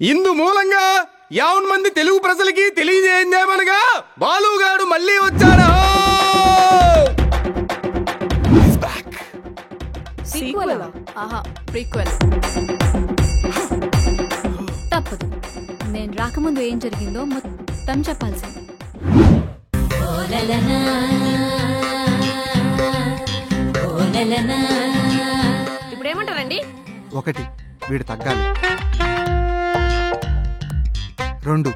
ఇందు మూలంగా 50 మంది తెలుగు ప్రజలకి తెలియజేయందేమనగా బాలుగాడు మళ్ళీ వచ్చాడు. తప్పదు, నేను రాకముందు ఏం జరిగిందో మొత్తం చెప్పాల్సింది. ఇప్పుడు ఏమంటారండి? 1 వీడు తగ్గాలి, 2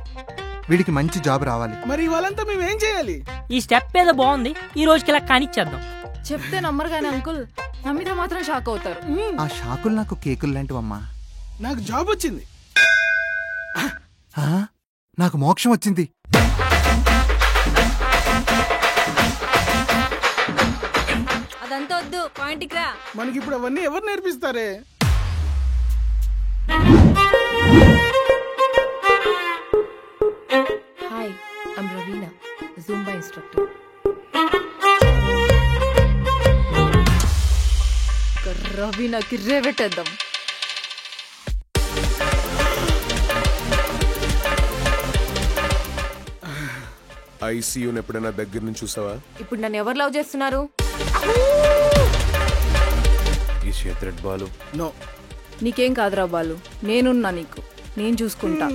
వీడికి మంచి జాబ్ రావాలి. మరి వాళ్ళంతా మేమేం చేయాలి? ఈ స్టెప్ ఏదో బాగుంది, ఈ రోజుకి ఇలా కానిచ్చేద్దాం. చెప్తే నమ్మరు గాని అంకుల్, నమ్మితే మాత్రం షాక్ అవుతారు. ఆ షాకులు నాకు కేకులు లాంటివమ్మా. నాకు జాబ్ వచ్చింది. నాకు మోక్షం వచ్చింది. అదంతా వద్దు, పాయింట్కి రా. మనకి ఇప్పుడు అవన్నీ ఎవరు నేర్పిస్తారే? Hi, I'm Raveena, Zumba instructor. రవీనాకి రేవెట్టేద్దాం. ఐసీయూని ఎప్పుడైనా దగ్గర నుంచి చూసావా? ఇప్పుడు నన్ను ఎవరు లవ్ చేస్తున్నారు? ఈ చేతి బాలు. నో, నీకేం కాదురా బాలు, నేనున్నా నీకు, నేను చూసుకుంటా.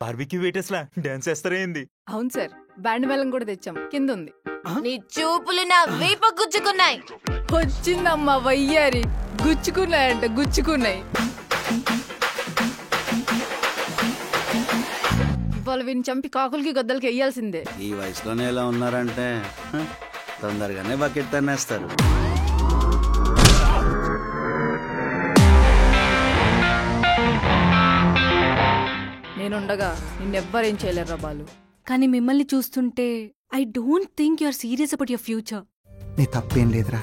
బార్బిక్యూ వెయిటర్స్ లా డాన్స్ చేస్తారేంది? అవును సార్, బ్యాండ్ మేళం కూడా తెచ్చాం, కింద ఉంది. నీ చూపులు నా వీప గుచ్చుకున్నాయి. వచ్చిందమ్మా వయ్యారి, గుచ్చుకున్నాయంట, గుచ్చుకున్నాయి. ఇవాళ వీని చంపి కాకులకి గద్దలకి వెయ్యాల్సిందే. ఈ వయసులోనే ఎలా ఉన్నారంటే తొందరగానే బకెట్ తన్నేస్తారు. నేనుండగా నిన్నెవ్వరేం చేయలేరా బాలు. కానీ మిమ్మల్ని చూస్తుంటే I don't think you are serious about your future. నీ తప్పేం లేదురా,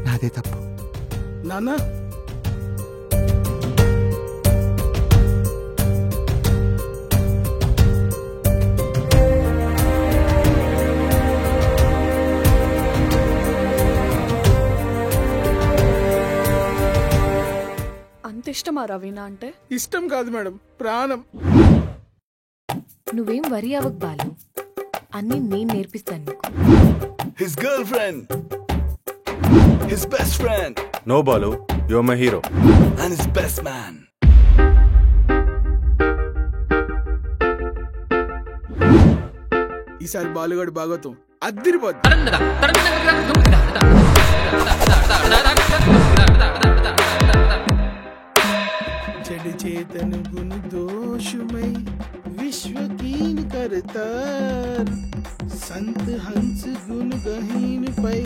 నాదే తప్పు. నాన్న, అంత ఇష్టమా రవీనా అంటే? ఇష్టం కాదు మేడం, ప్రాణం. నువ్వేం వరి అవ్వకు బాలు, అన్ని నేను నేర్పిస్తాను నీకు. His girlfriend, his best friend, no Balu, you are my hero and his best man. ఈసారి బాలుగాడు భాగవతం అద్దిరిపోద్ది. जड़ चेतन गुण दोषमय विश्व कीन करतार संत हंस गुण गहीन पै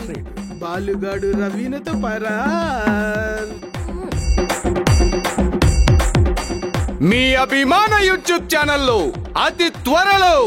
बालुगाడు రవీనతో పరార్. మీ అభిమాన యూట్యూబ్ ఛానల్లో అతి త్వరలో